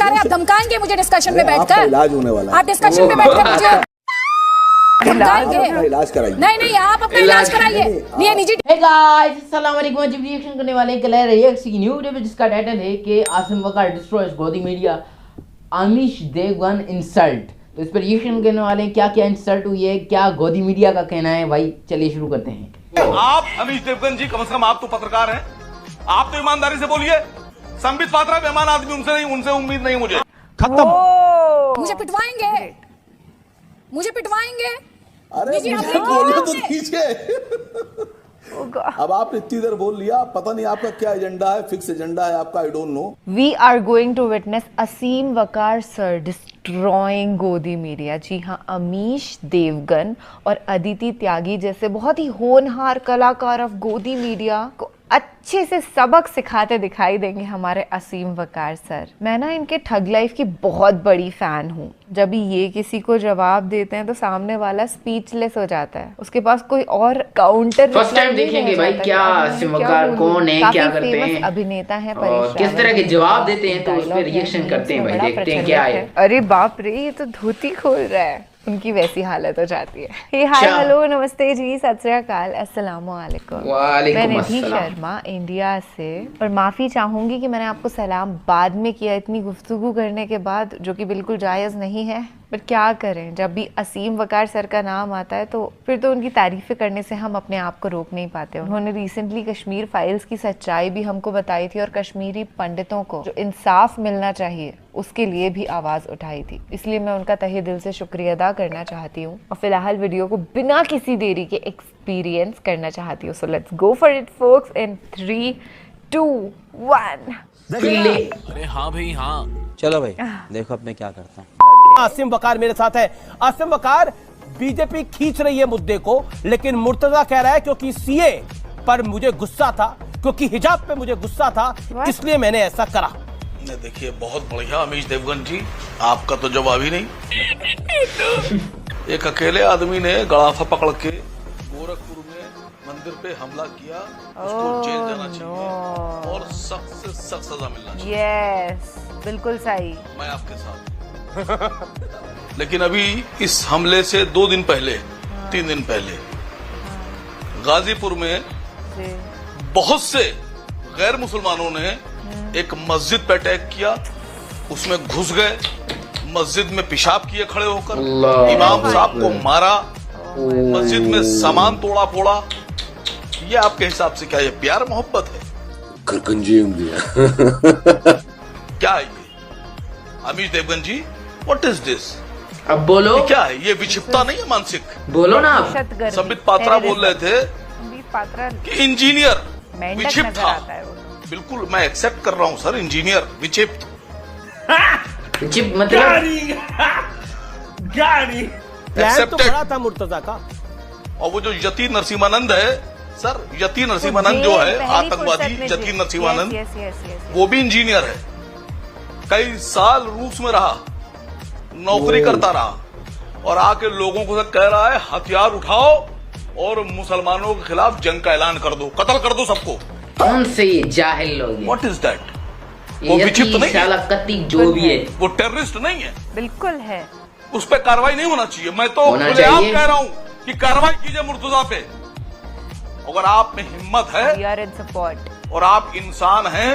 जा रहे हैं, आप धमकाएंगे मुझे डिस्कशन में बैठकर? इलाज होने वाला है, आप डिस्कशन में बैठकर मुझे इलाज कराइए। नहीं, आप अपना इलाज कराइए। ये निजी। हे गाइस, अस्सलाम वालेकुम। आज रिएक्शन करने वाले हैं रिएक्ट की न्यू वीडियो जिसका टाइटल है कि आसिम वकार डिस्ट्रॉयज गोदी मीडिया, आमिश देवगन इंसल्ट। तो इस पर रिएक्शन करने वाले हैं, क्या क्या इंसल्ट हुई है, क्या गोदी मीडिया का कहना है। भाई चलिए शुरू करते हैं। आप अमीश देवगन जी, कम से कम आप तो पत्रकार हैं, आप तो ईमानदारी से बोलिए। संबित पात्रा बेईमान आदमी, उनसे उम्मीद नहीं मुझे। खत्म। मुझे पिटवाएंगे। अरे मुझे बोलो तो कीजिए। अब आप इतनी देर बोल लिया, पता नहीं आपका क्या एजेंडा है, फिक्स एजेंडा है आपका, I don't know. We are going to witness Aseem Waqar sir destroying Godi media. जी हाँ, अमीश देवगन और अदिति त्यागी जैसे बहुत ही होनहार कलाकार ऑफ गोदी मीडिया को अच्छे से सबक सिखाते दिखाई देंगे हमारे असीम वकार सर। मैं ना इनके ठग लाइफ की बहुत बड़ी फैन हूँ। जब ये किसी को जवाब देते हैं तो सामने वाला स्पीचलेस हो जाता है, उसके पास कोई और काउंटर फर्स्ट टाइम देखेंगे भाई क्या असीम वकार कौन है, क्या करते हैं, अभिनेता है, किस तरह के जवाब देते हैं, तो उस पर रिएक्शन करते हैं भाई, देखते हैं क्या है। अरे बाप रे, ये तो धोती खोल रहा है, उनकी वैसी हालत हो जाती है। हे हाय हेलो नमस्ते जी, सत श्री अकाल, अस्सलाम वालेकुम। मैं निधि शर्मा इंडिया से, और माफ़ी चाहूँगी कि मैंने आपको सलाम बाद में किया इतनी गुफ्तगू करने के बाद, जो कि बिल्कुल जायज़ नहीं है। पर क्या करें, जब भी असीम वकार सर का नाम आता है तो फिर तो उनकी तारीफ़ें करने से हम अपने आप को रोक नहीं पाते। उन्होंने रिसेंटली कश्मीर फाइल्स की सच्चाई भी हमको बताई थी और कश्मीरी पंडितों को जो इंसाफ मिलना चाहिए उसके लिए भी आवाज़ उठाई थी। इसलिए मैं उनका तहे दिल से शुक्रिया अदा करना चाहती हूँ और फिलहाल वीडियो को बिना किसी देरी के एक्सपीरियंस करना चाहती हूँ। So let's go for it focus इन 3, 2, 1। अरे हाँ भाई हाँ, चलो भाई देखो अब मैं क्या करता हूँ। आसिम वकार मेरे साथ है। आसिम वकार, बीजेपी खींच रही है मुद्दे को, लेकिन मुर्तजा कह रहा है क्योंकि सीए पर मुझे गुस्सा था, क्योंकि हिजाब पे मुझे गुस्सा था, इसलिए मैंने ऐसा करा। देखिए बहुत बढ़िया अमीश देवगन जी, आपका तो जवाब ही नहीं। एक अकेले आदमी ने गड़ाफा पकड़ के गोरखपुर में मंदिर पे हमला किया, उसको जेल जाना चाहिए और सख्त से सख्त सजा मिलना चाहिए। यस, बिल्कुल सही, मैं आपके साथ। लेकिन अभी इस हमले से 2 दिन पहले, 3 दिन पहले गाजीपुर में बहुत से गैर मुसलमानों ने एक मस्जिद पे अटैक किया, उसमें घुस गए, मस्जिद में पेशाब किए खड़े होकर, इमाम साहब को मारा, मस्जिद में सामान तोड़ा फोड़ा। ये आपके हिसाब से क्या ये प्यार मोहब्बत है? क्या है ये Amish Devgan ji? What is this? अब बोलो, क्या है ये? विक्षिप्तता नहीं है मानसिक? बोलो ना आप। संबित पात्रा बोल रहे थे कि इंजीनियर विक्षिप्त था। बिल्कुल मैं एक्सेप्ट कर रहा हूँ सर, इंजीनियर विक्षिप्त। मतलब प्लान तो बड़ा था मुर्तजा का। और वो जो यति नरसिम्हानंद है सर, यति नरसिम्हानंद जो है आतंकवादी, यति नरसिम्हानंद, वो भी इंजीनियर है। कई साल रूस में रहा, नौकरी करता रहा, और आके लोगों को कह रहा है हथियार उठाओ और मुसलमानों के खिलाफ जंग का ऐलान कर दो, कत्ल कर दो सबको। कौन से ये जाहिल लोग हैं? What is that? वो विचित्र नहीं है, जो भी है वो टेररिस्ट नहीं है, बिल्कुल है। उस पर कार्रवाई नहीं होना चाहिए। मैं तो खुलेआम कह रहा हूँ कि कार्रवाई कीजिए मुर्तजा पे। अगर आप में हिम्मत है और आप इंसान हैं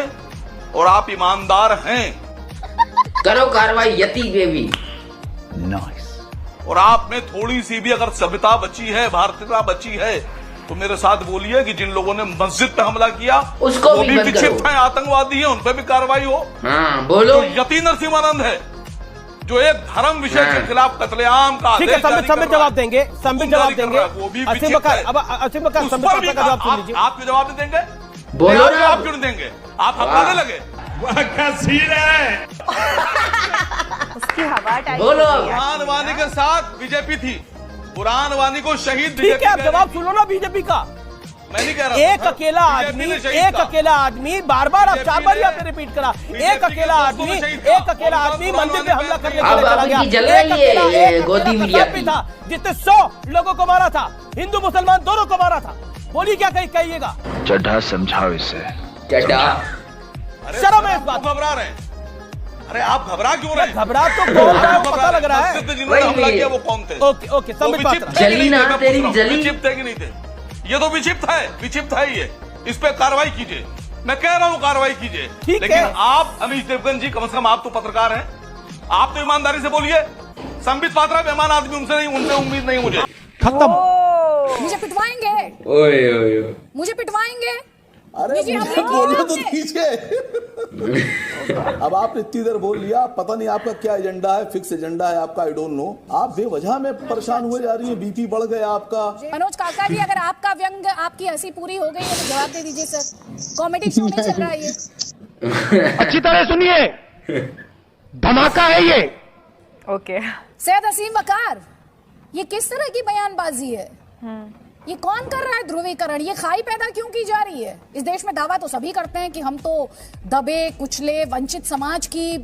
और आप ईमानदार हैं, करो कार्रवाई यति पे भी। और आप में थोड़ी सी भी अगर सभ्यता बची है, भारतीयता बची है, तो मेरे साथ बोलिए कि जिन लोगों ने मस्जिद पे हमला किया उसको वो भी विक्षिप्त हैं, आतंकवादी हैं, उन पे भी कार्रवाई हो। हाँ बोलो। जो यति नरसिम्हानंद है, जो एक धर्म विषय के खिलाफ कत्लेआम का ठीक है, संबित जवाब देंगे, संबित जवाब देंगे। वो भी असीम वकार, अब असीम वकार संबित पात्रा का जवाब सुन लीजिए। आप क्यों जवाब नहीं देंगे? बोलो ना, आप क्यों नहीं देंगे? आप हवाले लगे उसकी हवा टाइप। बोलो। बुरहान वानी के साथ बीजेपी थी, बुरहान वानी को शहीद ठीक है, आप जवाब सुनो ना बीजेपी का। मैं नहीं कह रहा। एक अकेला आदमी बार बार, आप 4 बार यहाँ पे रिपीट करा। एक अकेला आदमी मंदिर पे हमला करने के लिए चला गया। एक अकेला गोदी मीडिया था जिसने 100 लोगों को मारा था, हिंदू मुसलमान दोनों को मारा था। बोलिए क्या कहिएगा? चड्ढा समझाओ इसे। चड्ढा शर्म है इस बात। घबरा रहे हैं, अरे आप घबरा क्यों रहे? घबरा तो कौन रहा है, पता लग रहा है। मस्जिद में जिन्होंने हमला किया वो कौन थे? Okay okay, Sambit Patra. जली ना तेरी जली। विक्षिप्त थे कि नहीं थे? ये तो विक्षिप्त है ये। इस पे कार्रवाई कीजिए। मैं कह रहा हूँ कार्रवाई कीजिए। ठीक लेकिन है। आप अमीश देवगन जी, कम से कम आप तो पत्रकार हैं, आप तो ईमानदारी से बोलिए। संबित पात्रा बेईमान आदमी, उनसे उम्मीद नहीं मुझे। खत्म। मुझे पिटवाएंगे, ओए मुझे पिटवाएंगे। अरे जी, मुझे हमने बोलने किया तो हमने। दीजिए। अब आपने इतनी देर बोल लिया, पता नहीं आपका क्या एजेंडा है, फिक्स एजेंडा है आपका, आई डोंट नो। आप बेवजह में परेशान हुए जा रही है, बीपी बढ़ गया आपका। मनोज काका जी, अगर आपका व्यंग, आपकी हंसी पूरी हो गई है तो जवाब दे दीजिए सर। कॉमेडी शो नहीं चल रहा है ये। अच्छी तरह सुनिए, धमाका है ये। ओके। सैयद असीम वकार, ये किस तरह की बयानबाजी है? ये कौन कर रहा है ध्रुवीकरण? ये खाई पैदा क्यों की जा रही है? इस देश में दावा तो सभी करते हैं कि हम तो दबे कुचले वंचित समाज की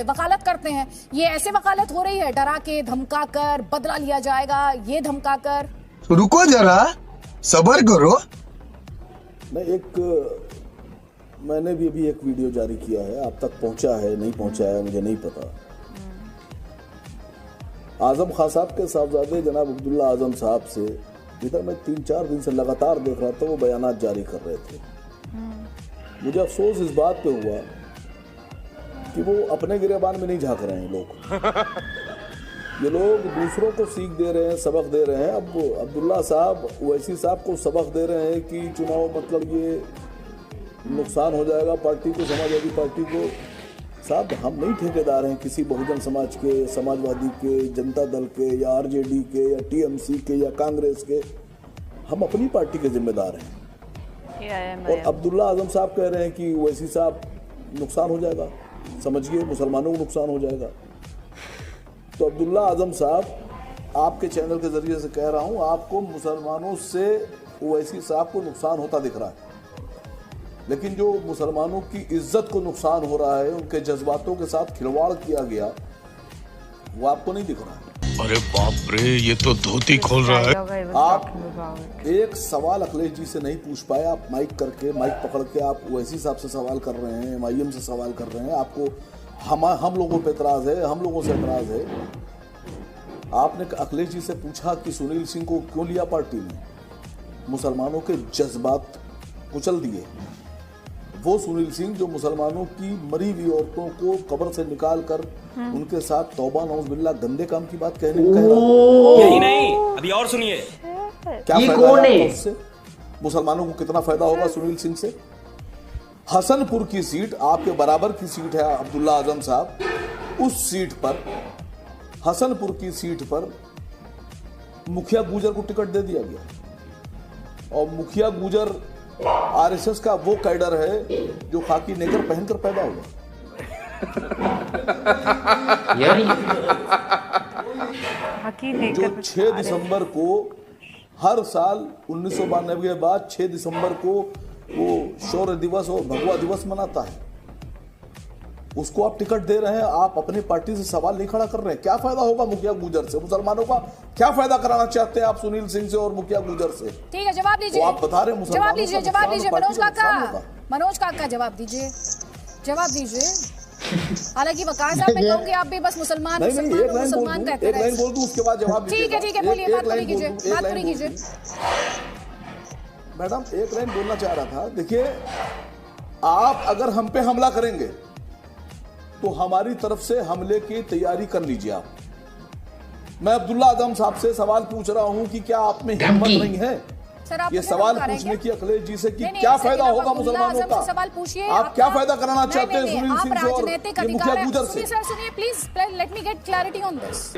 वकालत करते हैं। ये ऐसे वकालत हो रही है, डरा के धमका कर, बदला लिया जाएगा ये धमका कर। रुको जरा, सब्र करो। मैंने भी अभी एक वीडियो जारी किया है, आप तक पहुंचा है नहीं पहुंचा है मुझे नहीं पता। आजम खान साहब के साहबजादे जनाब अब्दुल्ला आजम साहब से इधर मैं 3-4 दिन से लगातार देख रहा था, वो बयानात जारी कर रहे थे। मुझे अफसोस इस बात पे हुआ कि वो अपने गिरेबान में नहीं झांक रहे हैं लोग। ये लोग दूसरों को सीख दे रहे हैं, सबक दे रहे हैं। अब अब्दुल्ला साहब ओवैसी साहब को सबक दे रहे हैं कि चुनाव मतलब ये नुकसान हो जाएगा पार्टी को, समाजवादी पार्टी को। साहब हम नहीं ठेकेदार हैं किसी बहुजन समाज के, समाजवादी के, जनता दल के, या आरजेडी के, या टीएमसी के, या कांग्रेस के। हम अपनी पार्टी के जिम्मेदार हैं। और अब्दुल्ला आजम साहब कह रहे हैं कि ओवैसी साहब नुकसान हो जाएगा, समझिए मुसलमानों को नुकसान हो जाएगा। तो अब्दुल्ला आजम साहब, आपके चैनल के जरिए से कह रहा हूँ, आपको मुसलमानों से ओवैसी साहब को नुकसान होता दिख रहा है, लेकिन जो मुसलमानों की इज्जत को नुकसान हो रहा है, उनके जज्बातों के साथ खिलवाड़ किया गया, वो आपको नहीं दिख रहा है। अरे बाप रे, ये तो धोती खोल रहा है। आप एक सवाल अखिलेश जी से नहीं पूछ पाए, आप माइक पकड़ के आप ओवैसी साहब से सवाल कर रहे हैं, MIM से सवाल कर रहे हैं। आपको हम लोगों पे एतराज है, हम लोगों से एतराज है। आपने अखिलेश जी से पूछा कि सुनील सिंह को क्यों लिया पार्टी में? मुसलमानों के जज्बात कुचल दिए। वो सुनील सिंह जो मुसलमानों की मरी हुई औरतों को कब्र से निकाल कर उनके साथ तौबा नौज़ गंदे काम की बात कह रहा है। यही नहीं, अभी और सुनिए। क्या फायदा है उससे? मुसलमानों को कितना फायदा होगा सुनील सिंह से? हसनपुर की सीट आपके बराबर की सीट है अब्दुल्ला आजम साहब, उस सीट पर, हसनपुर की सीट पर मुखिया गुजर को टिकट दे दिया गया। और मुखिया गुजर RSS का वो कैडर है जो खाकी नेकर पहनकर पैदा हुआ। जो 6 दिसंबर को हर साल 1992 के बाद 6 दिसंबर को वो शौर्य दिवस और भगवा दिवस मनाता है, उसको आप टिकट दे रहे हैं। आप अपनी पार्टी से सवाल नहीं खड़ा कर रहे हैं। क्या फायदा होगा मुखिया गुजर से? मुसलमानों का क्या फायदा कराना चाहते हैं आप सुनील सिंह से और मुखिया गुजर से? ठीक है, जवाब लीजिए। आप बता रहे हैं जवाब लीजिए मनोज काका, जवाब दीजिए। हालांकि वकार साहब, मैं कहूंगी आप भी बस मुसलमान कहते रहे। एक लाइन बोल दूं, उसके बाद जवाब दीजिएगा। ठीक है, बोलिए, बात पूरी कीजिए। मैडम, एक लाइन बोलना चाह रहा था। देखिए, आप अगर हम पे हमला करेंगे तो हमारी तरफ से हमले की तैयारी कर लीजिए आप। मैं अब्दुल्ला आजम साहब से सवाल पूछ रहा हूं कि क्या आप में हिम्मत नहीं है ये सवाल पूछने की अखिलेश जी से कि क्या फायदा होगा मुसलमानों का? सवाल पूछिए। आप क्या फायदा कराना चाहते हैं सुनील सिंह से और राजनीतिक मुखिया गुजर से? सुनिए please, let me get clarity on this.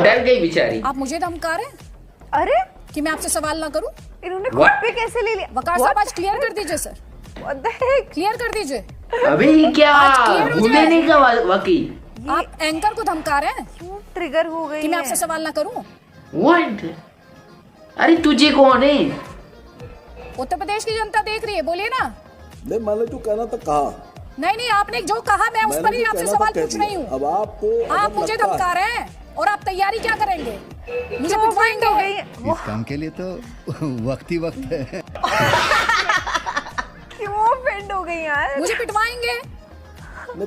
डर गई बेचारी। आप मुझे धमका रहे हैं? अरे कि मैं आपसे सवाल ना करूं? इन्होंने खुद पे कैसे ले लिया? वकार साहब, आज क्लियर कर दीजिए सर। क्लियर कर दीजिए। अभी क्या भूले नहीं का वकील? आप एंकर को धमका रहे हैं? क्यों ट्रिगर हो गई कि मैं आपसे सवाल ना करूं? व्हाट? अरे तुझे कौन है? उत्तर प्रदेश की जनता देख रही है, बोलिए ना। नहीं, मैंने जो कहना था कहा। नहीं, आपने जो कहा मैं उस पर ही आपसे सवाल पूछ रही हूँ। अब आप मुझे धमका रहे हैं और आप तैयारी क्या करेंगे? मुझे पिटवाएंगे। इस काम के लिए तो वक्त ही वक्त है। क्यों ऑफेंड हो गई यार। मुझे पिटवाएंगे,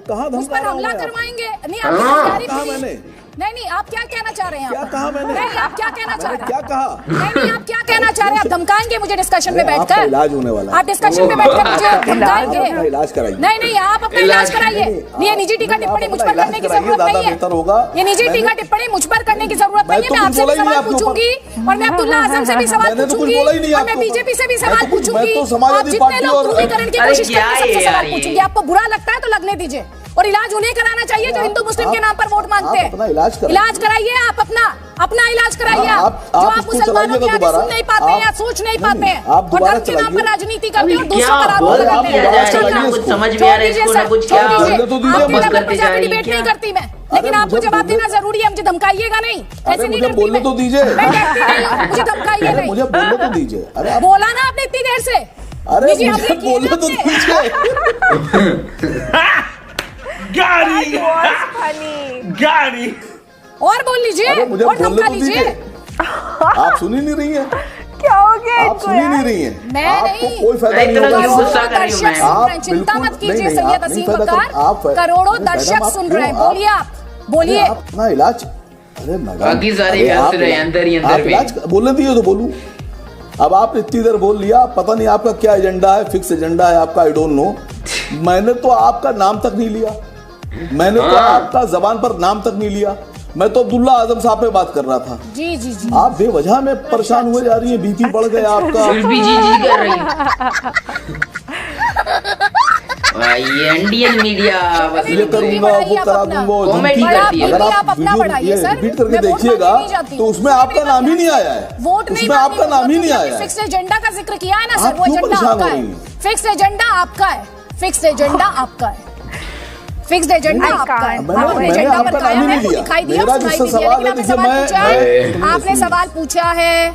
कहा उस पर हमला करवाएंगे। नहीं आप कहा मैंने? नहीं आप क्या कहना चाह रहे हैं? क्या कहा मैंने? नहीं आप क्या कहना चाह रहे हैं? क्या कहा? नहीं आप क्या कहना चाह रहे हैं? आप धमकाएंगे मुझे डिस्कशन में बैठकर? इलाज होने वाला है। आप डिस्कशन में बैठकर मुझे धमकाएंगे? इलाज कराइए। नहीं आप अपना इलाज कराइए। ये निजी टीका टिप्पणी मुझ पर करने की जरूरत नहीं है। ये निजी टीका टिप्पणी मुझ पर करने की जरूरत नहीं है। मैं आपसे भी सवाल पूछूंगी और मैं अब्दुल्ला आजम से भी सवाल पूछूंगी और मैं बीजेपी से भी सवाल पूछूंगी। आप जितने लोग ध्रुवीकरण की कोशिश करते हैं सबसे सवाल पूछूंगी। आपको बुरा लगता है तो लगने दीजिए, और इलाज उन्हें कराना चाहिए जो हिंदू मुस्लिम के नाम पर वोट मांगते हैं। इलाज कराइए आप अपना इलाज कराइए। जो आप मुसलमानों के आगे सुन नहीं पाते हैं या सोच नहीं पाते हैं और धर्म के नाम पर राजनीति करते हैं और दूसरों पर आरोप लगाते हैं। कुछ समझ में आ रहा है इसको ना कुछ क्या डिबेट नहीं करती मैं, लेकिन आपको जवाब देना जरूरी है। मुझे धमकाइएगा नहीं, ऐसे नहीं करती बोलने तो दीजिए। मैं कहती नहीं, मुझे धमकाइए नहीं। मुझे बोलने तो दीजिए। अरे बोला ना आपने इतनी देर से। अरे मुझे बोलने तो दीजिए। गाड़ी और बोल लीजिए मुझे और बोलने धमका तो लीजिए। आप सुन ही नहीं रही हैं। क्या हो गया? आप सुन ही नहीं रही हैं। मैं आपको नहीं। कोई फायदा नहीं इतना होगा। क्यों गुस्सा कर रही हूं मैं? आप चिंता मत बिल्कुल- कीजिए नहीं, सैयद आप नहीं असीम फायदा वकार, कर- आप- करोड़ों मैडम, दर्शक आप सुन क्यों? रहे हैं। बोलिए आप बोलिए। अपना इलाज। अरे मैडम बाकी सारे अरे व्यस्त रहे अंदर ही अंदर आप भी। इलाज बोलने दीजिए तो बोलूं। अब आप इतनी देर बोल लिया, पता नहीं आपका क्या एजेंडा है, फिक्स एजेंडा है आपका, आई डोंट नो। मैंने तो आपका नाम तक नहीं लिया, मैंने तो आपका जबान पर नाम तक नहीं लिया। मैं तो अब्दुल्ला आजम साहब पे बात कर रहा था। जी जी जी आप बेवजह में परेशान हुए जा रही हैं, बीपी बढ़ गया आपका। फिर भी जी कर रही ये इंडियन मीडिया बस ये करूंगा वो करा दूंगा, कॉमेडी करती है। अगर आप अपना बढ़ाइए सर, रिपीट करके मैं वोट देखिएगा मांगने नहीं जाती। तो उसमें आपका नाम ही नहीं आया है। वोट नहीं उसमें आपका नाम ही नहीं आया है। फिक्स एजेंडा का जिक्र किया है ना सर, आप वो क्यों एजेंडा परेशान आपका हो है। रही हैं? फिक्स एजेंडा आपका है, फिक्स एजेंडा आपका है, फिक्स एजेंडा आपका है। आपने एजेंडा आपका बताया नाम ही है, नहीं वो दिया। दिखाई दिया, मेरा सुनाई जिससे भी दिया, सवाल लेकिन है, आपने देखिए सवाल पूछा है। मैं आपने सवाल पूछा है,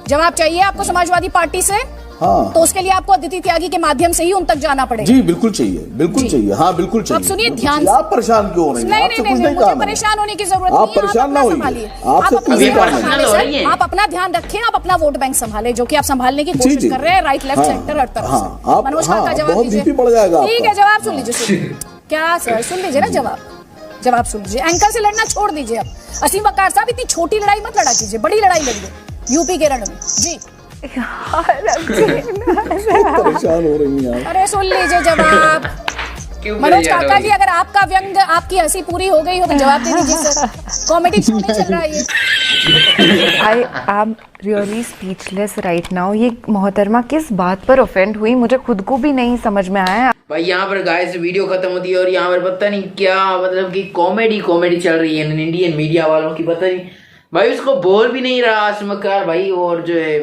जवाब चाहिए आपको समाजवादी पार्टी से। हाँ। तो उसके लिए आपको अदिति त्यागी के माध्यम से ही उन तक जाना पड़ेगा। जी बिल्कुल चाहिए, बिल्कुल चाहिए। हाँ बिल्कुल चाहिए। अब सुनिए बिल्कुल ध्यान चाहिए। से। आप परेशान क्यों हो रही हैं? नहीं आपसे नहीं कुछ नहीं, नहीं मुझे काम है। परेशान होने की जरूरत आप नहीं है। परेशान ना अपना होइए। संभालिए। आपसे आप अपनी कुछ नहीं सेहत काम है। संभालें हो सर। रही है। आप अपना ध्यान रखें, आप अपना वोट बैंक संभाले, जो कि आप संभालने की जी, कोशिश जी। कर रहे हैं, राइट लेफ्ट हाँ, सेंटर हर तरफ हाँ, से। आप- मनोज हाँ, का जवाब बहुत दीजिए। BP बढ़ जाएगा ठीक आपका। है, जवाब सुन लीजिए, सुनिए। क्या सर, सुन लीजिए ना जवाब सुन लीजिए। एंकर से लड़ना छोड़ दीजिए अब। असीम वकार साहब, इतनी छोटी लड़ाई मत लड़ा कीजिए, बड़ी लड़ाई लड़िए यूपी के रण में। जी परेशान हो रही हैं आप। अरे सुन लीजिए जवाब। मनोज काका जी, अगर आपका व्यंग, आपकी हंसी पूरी हो गई हो तो जवाब दे दीजिए सर। कॉमेडी शो नहीं चल रहा है ये। I am really speechless right now. ये मोहतरमा किस बात पर ऑफेंड हुई, मुझे खुद को भी नहीं समझ में आया। भाई यहाँ पर गाइस वीडियो खत्म होती है और यहाँ पर पता नहीं क्या, मतलब कि कॉमेडी चल रही है इंडियन मीडिया वालों की। पता नहीं भाई, उसको बोल भी नहीं रहा आसिम वकार भाई, और जो है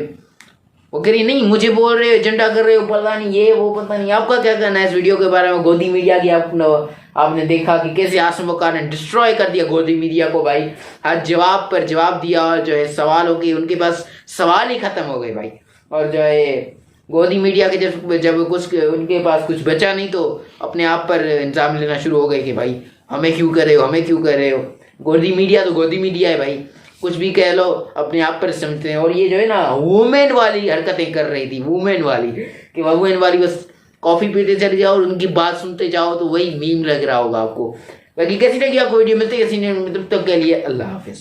वो कह रही नहीं मुझे बोल रहे हो, एजेंडा कर रहे हो, पता नहीं ये वो, पता नहीं। आपका क्या कहना है इस वीडियो के बारे में? गोदी मीडिया की आपने देखा कि कैसे आसिम वकार ने डिस्ट्रॉय कर दिया गोदी मीडिया को भाई। हर जवाब पर जवाब दिया और जो है सवालों की उनके पास सवाल ही खत्म हो गए भाई। और जो है गोदी मीडिया के जब कुछ उनके पास कुछ बचा नहीं तो अपने आप पर इंजाम लेना शुरू हो गए कि भाई हमें क्यों कर रहे हो। गोदी मीडिया तो गोदी मीडिया है भाई, कुछ भी कह लो अपने आप पर समझते हैं। और ये जो है ना वुमेन वाली हरकतें कर रही थी, वुमेन वाली बस कॉफी पीते चले जाओ और उनकी बात सुनते जाओ तो वही मीम लग रहा होगा आपको। बाकी कैसी लगी आपको वीडियो? मिलते हैं किसी ने, तब तक के लिए अल्लाह हाफिज।